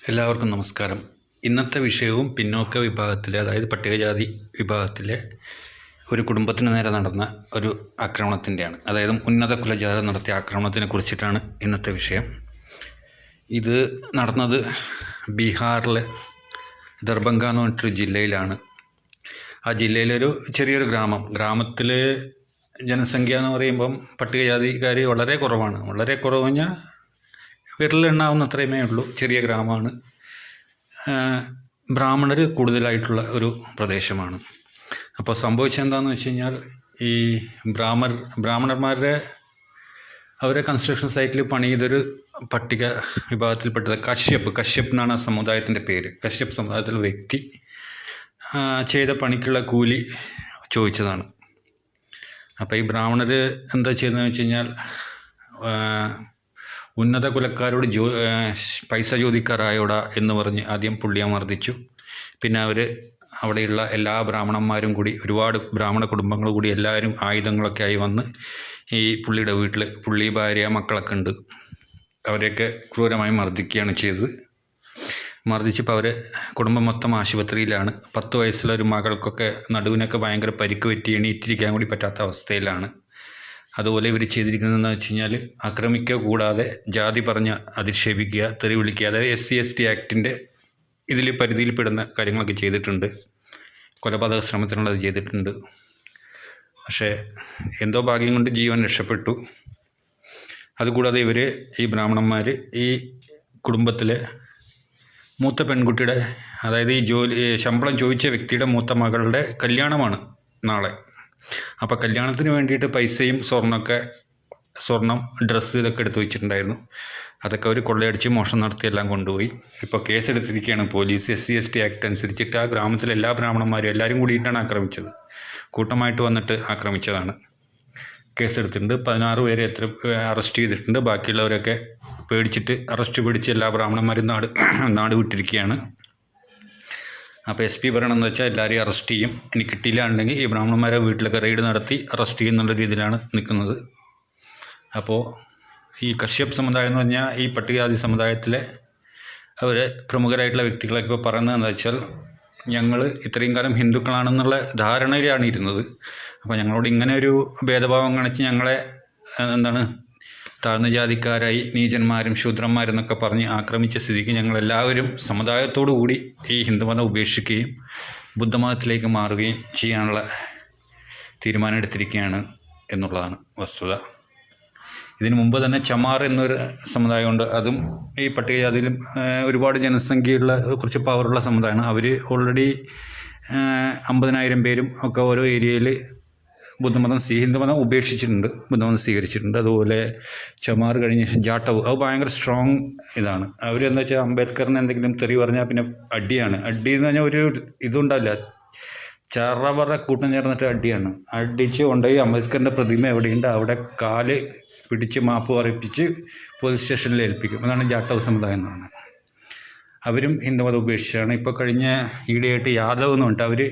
എല്ലാവർക്കും നമസ്കാരം. ഇന്നത്തെ വിഷയവും പിന്നോക്ക വിഭാഗത്തിലെ, അതായത് പട്ടികജാതി വിഭാഗത്തിലെ ഒരു കുടുംബത്തിന് നേരെ നടന്ന ഒരു ആക്രമണത്തിൻ്റെയാണ്. അതായത് ഉന്നത കുലജാതർ നടത്തിയ ആക്രമണത്തിനെ കുറിച്ചിട്ടാണ് ഇന്നത്തെ വിഷയം. ഇത് നടന്നത് ബീഹാറിലെ ദർഭംഗ എന്ന് പറഞ്ഞിട്ടൊരു ജില്ലയിലാണ്. ആ ജില്ലയിലൊരു ചെറിയൊരു ഗ്രാമത്തിൽ ജനസംഖ്യ എന്ന് പറയുമ്പം പട്ടികജാതിക്കാർ വളരെ കുറവാണ്. വളരെ കുറവ് കഴിഞ്ഞാൽ വിരലെണ്ണാവുന്ന അത്രയുമേ ഉള്ളൂ. ചെറിയ ഗ്രാമമാണ്. ബ്രാഹ്മണർ കൂടുതലായിട്ടുള്ള ഒരു പ്രദേശമാണ്. അപ്പോൾ സംഭവിച്ചെന്താണെന്ന് വെച്ച് കഴിഞ്ഞാൽ, ഈ ബ്രാഹ്മണന്മാരുടെ അവരെ കൺസ്ട്രക്ഷൻ സൈറ്റിൽ പണിതൊരു പട്ടിക വിഭാഗത്തിൽപ്പെട്ടത് കശ്യപ് എന്നാണ് ആ സമുദായത്തിൻ്റെ പേര്. കശ്യപ് സമുദായത്തിലെ വ്യക്തി ചെയ്ത പണിക്കുള്ള കൂലി ചോദിച്ചതാണ്. അപ്പോൾ ഈ ബ്രാഹ്മണർ എന്താ ചെയ്യുന്നതെന്ന് വെച്ച് കഴിഞ്ഞാൽ, ഉന്നത കുലക്കാരോട് പൈസ ചോദിക്കാറായോടാ എന്ന് പറഞ്ഞ് ആദ്യം പുള്ളിയെ മർദ്ദിച്ചു. പിന്നെ അവിടെയുള്ള എല്ലാ ബ്രാഹ്മണന്മാരും കൂടി, ഒരുപാട് ബ്രാഹ്മണ കുടുംബങ്ങൾ കൂടി എല്ലാവരും ആയുധങ്ങളൊക്കെ ആയി വന്ന് ഈ പുള്ളിയുടെ വീട്ടിൽ, പുള്ളി ഭാര്യ മക്കളൊക്കെ ഉണ്ട്, അവരെയൊക്കെ ക്രൂരമായി മർദ്ദിക്കുകയാണ് ചെയ്തത്. മർദ്ദിച്ചപ്പോൾ കുടുംബം മൊത്തം ആശുപത്രിയിലാണ്. 10 വയസ്സുള്ള ഒരു മകൾക്കൊക്കെ നടുവിനൊക്കെ ഭയങ്കര പരിക്ക് പറ്റി എണീറ്റിരിക്കാൻ കൂടി പറ്റാത്ത അവസ്ഥയിലാണ്. അതുപോലെ ഇവർ ചെയ്തിരിക്കുന്നതെന്ന് വെച്ച് കഴിഞ്ഞാൽ, ആക്രമിക്കുക കൂടാതെ ജാതി പറഞ്ഞ് അധിക്ഷേപിക്കുക, തെറി വിളിക്കുക, അതായത് SC/ST ആക്ടിൻ്റെ പരിധിയിൽപ്പെടുന്ന കാര്യങ്ങളൊക്കെ ചെയ്തിട്ടുണ്ട്. കൊലപാതക ശ്രമത്തിനുള്ളത് ചെയ്തിട്ടുണ്ട്. പക്ഷേ എന്തോ ഭാഗ്യം കൊണ്ട് ജീവൻ രക്ഷപ്പെട്ടു. അതുകൂടാതെ ഈ ബ്രാഹ്മണന്മാർ ഈ കുടുംബത്തിലെ മൂത്ത പെൺകുട്ടിയുടെ, അതായത് ഈ ശമ്പളം ചോദിച്ച വ്യക്തിയുടെ മൂത്ത മകളുടെ കല്യാണമാണ് നാളെ. അപ്പോൾ കല്യാണത്തിന് വേണ്ടിയിട്ട് പൈസയും സ്വർണം, ഡ്രസ്സ് ഇതൊക്കെ എടുത്ത് വെച്ചിട്ടുണ്ടായിരുന്നു. അതൊക്കെ അവർ കൊള്ളയടിച്ച് മോഷണം നടത്തി എല്ലാം കൊണ്ടുപോയി. ഇപ്പോൾ കേസെടുത്തിരിക്കുകയാണ് പോലീസ്. SC/ST ആക്ട് അനുസരിച്ചിട്ട് ആ ഗ്രാമത്തിലെ എല്ലാ ബ്രാഹ്മണന്മാരും എല്ലാവരും കൂടിയിട്ടാണ് ആക്രമിച്ചത്. കൂട്ടമായിട്ട് വന്നിട്ട് ആക്രമിച്ചതാണ്. കേസെടുത്തിട്ടുണ്ട്. 16 പേരെ അറസ്റ്റ് ചെയ്തിട്ടുണ്ട്. ബാക്കിയുള്ളവരൊക്കെ പേടിച്ചിട്ട് പിടിച്ച് എല്ലാ ബ്രാഹ്മണന്മാരും നാട് വിട്ടിരിക്കുകയാണ്. അപ്പോൾ SP പറയണമെന്ന് വെച്ചാൽ എല്ലാവരെയും അറസ്റ്റ് ചെയ്യും. ഇനി കിട്ടിയില്ലാണ്ടെങ്കിൽ ഈ ബ്രാഹ്മണന്മാരെ വീട്ടിലൊക്കെ റെയ്ഡ് നടത്തി അറസ്റ്റ് ചെയ്യുന്നുള്ള രീതിയിലാണ് നിൽക്കുന്നത്. അപ്പോൾ ഈ കശ്യപ് സമുദായം എന്ന് പറഞ്ഞാൽ ഈ പട്ടികജാതി സമുദായത്തിലെ പ്രമുഖരായിട്ടുള്ള വ്യക്തികളൊക്കെ ഇപ്പോൾ പറയുന്നത് എന്താ വെച്ചാൽ, ഞങ്ങൾ ഇത്രയും കാലം ഹിന്ദുക്കളാണെന്നുള്ള ധാരണയിലാണ് ഇരുന്നത്. അപ്പോൾ ഞങ്ങളോട് ഇങ്ങനെ ഒരു ഭേദഭാവം കാണിച്ച് ഞങ്ങളെ താഴ്ന്ന ജാതിക്കാരായി, നീചന്മാരും ശൂദ്രന്മാരും എന്നൊക്കെ പറഞ്ഞ് ആക്രമിച്ച സ്ഥിതിക്ക് ഞങ്ങളെല്ലാവരും സമുദായത്തോടു കൂടി ഈ ഹിന്ദുമതം ഉപേക്ഷിക്കുകയും ബുദ്ധമതത്തിലേക്ക് മാറുകയും ചെയ്യാനുള്ള തീരുമാനം എടുത്തിരിക്കുകയാണ് എന്നുള്ളതാണ് വസ്തുത. ഇതിനു മുമ്പ് തന്നെ ചമാർ എന്നൊരു സമുദായമുണ്ട്. അതും ഈ പട്ടികജാതിയിലും ഒരുപാട് ജനസംഖ്യയുള്ള, കുറച്ച് പവറുള്ള സമുദായമാണ്. അവർ ഓൾറെഡി 50,000 പേരും ഒക്കെ ഓരോ ഏരിയയിൽ ഹിന്ദുമതം ഉപേക്ഷിച്ചിട്ടുണ്ട്, ബുദ്ധമതം സ്വീകരിച്ചിട്ടുണ്ട്. അതുപോലെ ചമാർ കഴിഞ്ഞ ശേഷം ജാട്ടവ്, അത് ഭയങ്കര സ്ട്രോങ് ഇതാണ്. അവരെന്താ വെച്ചാൽ, അംബേദ്കറിന് എന്തെങ്കിലും തെറി പറഞ്ഞാൽ പിന്നെ അടിയാണ്. അടി എന്ന് പറഞ്ഞാൽ ഒരു ഇതുണ്ടാവില്ല, ചറവറ കൂട്ടം ചേർന്നിട്ട് അടിയാണ്. അടിച്ച് കൊണ്ടുപോയി അംബേദ്കറിൻ്റെ പ്രതിമ എവിടെയുണ്ട് അവിടെ കാല് പിടിച്ച് മാപ്പ് പറയിപ്പിച്ച് പോലീസ് സ്റ്റേഷനിൽ ഏൽപ്പിക്കും. അതാണ് ജാട്ടവ് സമുദായം എന്ന് പറയുന്നത്. അവരും ഹിന്ദുമതം ഉപേക്ഷിച്ചാണ്. ഇപ്പോൾ കഴിഞ്ഞ ഈയിടെയായിട്ട് യാദവ് എന്ന് പറഞ്ഞിട്ട് അവർ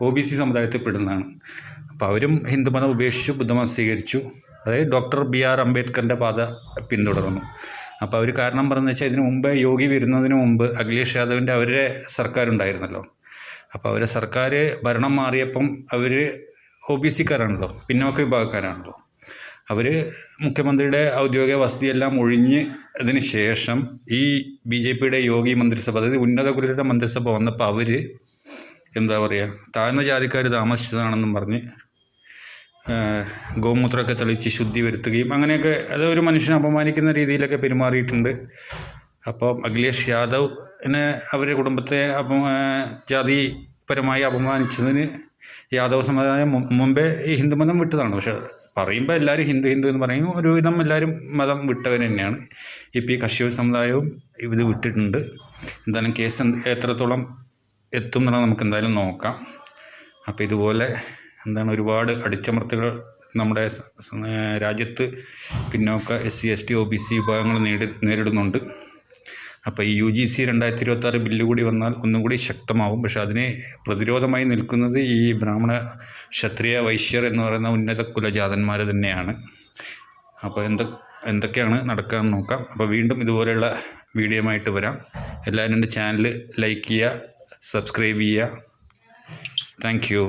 OBC സമുദായത്തിൽ പെടുന്നതാണ്. അപ്പോൾ അവരും ഹിന്ദുമതം ഉപേക്ഷിച്ചു, ബുദ്ധമതം സ്വീകരിച്ചു. അതായത് ഡോക്ടർ BR അംബേദ്കറിൻ്റെ പാത പിന്തുടർന്നു. അപ്പോൾ അവർ കാരണം പറഞ്ഞതെന്ന് വെച്ചാൽ, ഇതിനു മുമ്പ് യോഗി വരുന്നതിന് മുമ്പ് അഖിലേഷ് യാദവിൻ്റെ അവരുടെ സർക്കാരുണ്ടായിരുന്നല്ലോ. അപ്പോൾ അവരെ സർക്കാർ ഭരണം മാറിയപ്പം അവർ OBCക്കാരാണല്ലോ, പിന്നോക്ക വിഭാഗക്കാരാണല്ലോ. അവർ മുഖ്യമന്ത്രിയുടെ ഔദ്യോഗിക വസതിയെല്ലാം ഒഴിഞ്ഞ് അതിന് ശേഷം ഈ BJPയുടെ യോഗി മന്ത്രിസഭ, അതായത് ഉന്നത കുലരുടെ മന്ത്രിസഭ വന്നപ്പോൾ അവർ എന്താ പറയുക, താഴ്ന്ന ജാതിക്കാർ താമസിച്ചതാണെന്നും പറഞ്ഞ് ഗോമൂത്രമൊക്കെ തെളിച്ച് ശുദ്ധി വരുത്തുകയും അങ്ങനെയൊക്കെ, അതൊരു മനുഷ്യനെ അപമാനിക്കുന്ന രീതിയിലൊക്കെ പെരുമാറിയിട്ടുണ്ട്. അപ്പം അഖിലേഷ് യാദവിനെ അവരുടെ കുടുംബത്തെ ജാതിപരമായി അപമാനിച്ചതിന് യാദവ് സമുദായം മുമ്പേ ഈ ഹിന്ദുമതം വിട്ടതാണ്. പക്ഷെ പറയുമ്പോൾ എല്ലാവരും ഹിന്ദു എന്ന് പറയും. ഒരുവിധം എല്ലാവരും മതം വിട്ടവർ തന്നെയാണ്. ഇപ്പോൾ ഈ കശ്യപ് സമുദായവും ഇത് വിട്ടിട്ടുണ്ട്. എന്തായാലും കേസ് എത്രത്തോളം എത്തും എന്നുള്ളത് നമുക്ക് എന്തായാലും നോക്കാം. അപ്പോൾ ഇതുപോലെ ഒരുപാട് അടിച്ചമർത്തലുകൾ നമ്മുടെ രാജ്യത്ത് പിന്നോക്ക SC/ST OBC വിഭാഗങ്ങൾ നേരിടുന്നുണ്ട്. അപ്പോൾ ഈ UGC 2026 ബില്ല് കൂടി വന്നാൽ ഒന്നും കൂടി ശക്തമാവും. പക്ഷേ അതിന് പ്രതിരോധമായി നിൽക്കുന്നത് ഈ ബ്രാഹ്മണ, ക്ഷത്രിയ, വൈശ്യർ എന്ന് പറയുന്ന ഉന്നത കുലജാതന്മാർ തന്നെയാണ്. അപ്പോൾ എന്തൊക്കെയാണ് നടക്കുക എന്ന് നോക്കാം. അപ്പോൾ വീണ്ടും ഇതുപോലെയുള്ള വീഡിയോയുമായിട്ട് വരാം. എല്ലാവരും എൻ്റെ ചാനൽ ലൈക്ക് ചെയ്യുക, സബ്സ്ക്രൈബ് ചെയ്യുക. Thank you.